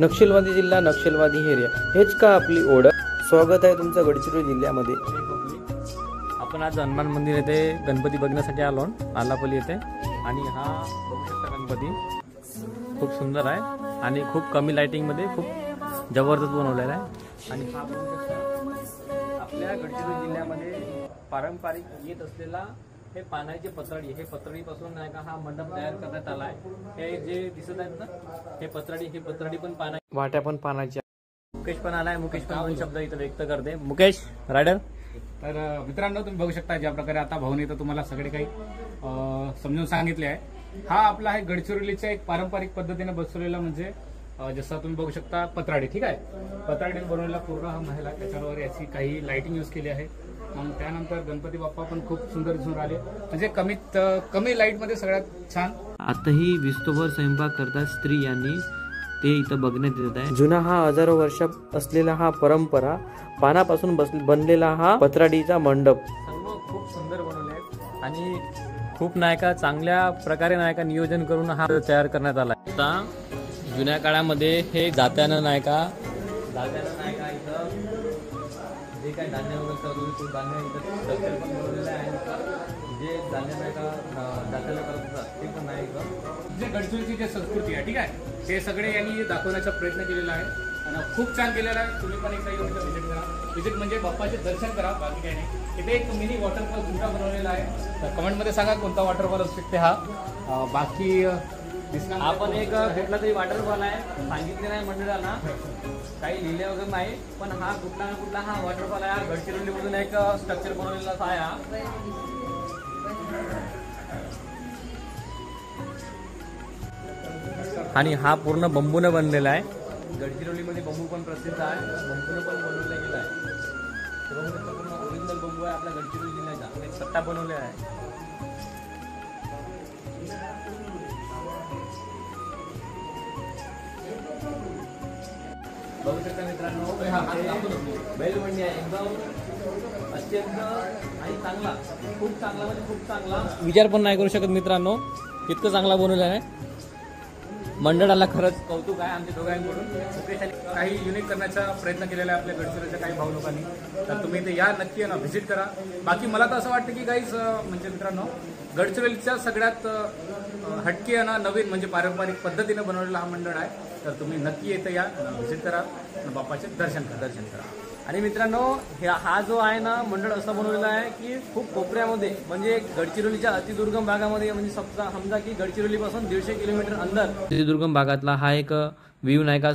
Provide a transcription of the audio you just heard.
नक्षलवादी जिल्हा, नक्षलवादी एरिया, हेच का आपली ओळख. स्वागत आहे तुमचं गडचिरोली जिल्ह्यामध्ये. आपण आज हनुमान मंदिर येथे गणपती बघण्यासाठी आलो आलापल्ली येथे. आणि हा बघू शकता गणपती खूप सुंदर आहे आणि खूप कमी लाइटिंगमध्ये खूप जबरदस्त बनवलेला आहे. आणि हा बघू शकता आपल्या गडचिरोली जिल्ह्यामध्ये पारंपरिक येत असलेला हे पानाची पत्राडी, हे पत्राडीपासून नाही का हा मंडप तयार करण्यात आला आहे. हे जे दिसत आहेत ना हे पत्राडी पण पाना, वाट्या पण पानाच्या. मुकेश पण आलाय. मुकेश पण दोन शब्द इथं व्यक्त करते. मुकेश रायडर. तर मित्रांनो, तुम्ही बघू शकता ज्या प्रकारे आता भाऊने तर तुम्हाला सगळे काही समजून सांगितले आहे. हा आपला आहे गडचिरोलीच्या एक पारंपरिक पद्धतीने बसवलेला, म्हणजे जसं तुम्ही बघू शकता पत्राडी. ठीक आहे, पत्राडीने बनवलेला पूर्ण हा महिला, त्याच्यावर याची काही लाइटिंग यूज केली आहे. मग त्यानंतर गणपती बाप्पा पण खूप सुंदर दिसून राहिले, म्हणजे कमी लाईट मध्ये सगळ्यात छान. आताही विस्तोवर स्वयंपाक करतात स्त्रियांनी, ते इथं बघण्यात येत आहे. जुना हा हजारो वर्ष असलेला हा परंपरा, पानापासून बनलेला हा पत्राडीचा मंडप सर्व खूप सुंदर बनवले आहेत आणि खूप नायका चांगल्या प्रकारे नायका नियोजन करून हा तयार करण्यात आला. आता जुन्या काळामध्ये हे जात्यानं नायका इथं जे काही धान्य वगैरे सर्व धान्य इथं स्ट्रक्चर पण बनवलेलं आहे. जे धान्य नायका जात्याला करत होतात ते पण नाही इथं. जे गडचिरोलीची जे संस्कृती आहे, ठीक आहे, ते सगळे यांनी दाखवण्याचा प्रयत्न केलेला आहे आणि खूप छान केलेला आहे. तुम्ही पण एकदा येऊन व्हिजिट करा. व्हिजिट म्हणजे बाप्पाचे दर्शन करा, बाकी काही नाही. इथे एक मिनी वॉटरफॉल तुमचा बनवलेला आहे. तर कमेंटमध्ये सांगा कोणता वॉटरफॉल असू शकते हा. बाकी आपण एक कुठला तरी वॉटरफॉल आहे सांगितले नाही मंडळाला, काही लिहिले वगैरे नाही, पण हा कुठला ना कुठला हा वॉटरफॉल आहे. गडचिरोलीमधून एक स्ट्रक्चर बनवलेला आहे हा. आणि हा पूर्ण बंबूने बनलेला आहे. गडचिरोलीमध्ये बंबू पण प्रसिद्ध आहे, बंबूने पण बनवला गेला आहे. पूर्ण ओरिजिनल बंबू आहे आपल्या गडचिरोली जिल्ह्याचा. एक सट्टा बनवलेला आहे. बघू शकता मित्रांनो, बैलबंडी आहे एकदम अत्यंत आणि चांगला, खूप चांगला, म्हणजे खूप चांगला. विचार पण नाही करू शकत मित्रांनो, इतकं चांगला बनवलं आहे. मंडळाला खरंच कौतुक आहे आमच्या दोघांकडून. काही युनिक करण्याचा प्रयत्न केलेला आहे आपल्या गडचिरोलीच्या काही भाऊ लोकांनी. तर तुम्ही इथे या, नक्की ना व्हिजिट करा. बाकी मला तर असं वाटतं की काहीच म्हणजे मित्रांनो, गडचिरोलीच्या सगळ्यात हटके ना नवीन म्हणजे पारंपरिक पद्धतीने बनवलेला हा मंडळ आहे. तर तुम्ही नक्की येतं या, व्हिजिट करा, बाप्पाचे दर्शन करा. आणि मित्रांनो, हा जो आहे ना मंडळ असं बनवलेला आहे की खूप कोपऱ्यामध्ये, म्हणजे गडचिरोलीच्या अतिदुर्गम भागामध्ये, म्हणजे समजा की गडचिरोलीपासून 150 किलोमीटर अंदर अतिदुर्गम भागातला हा एक व्ह्यू नाही का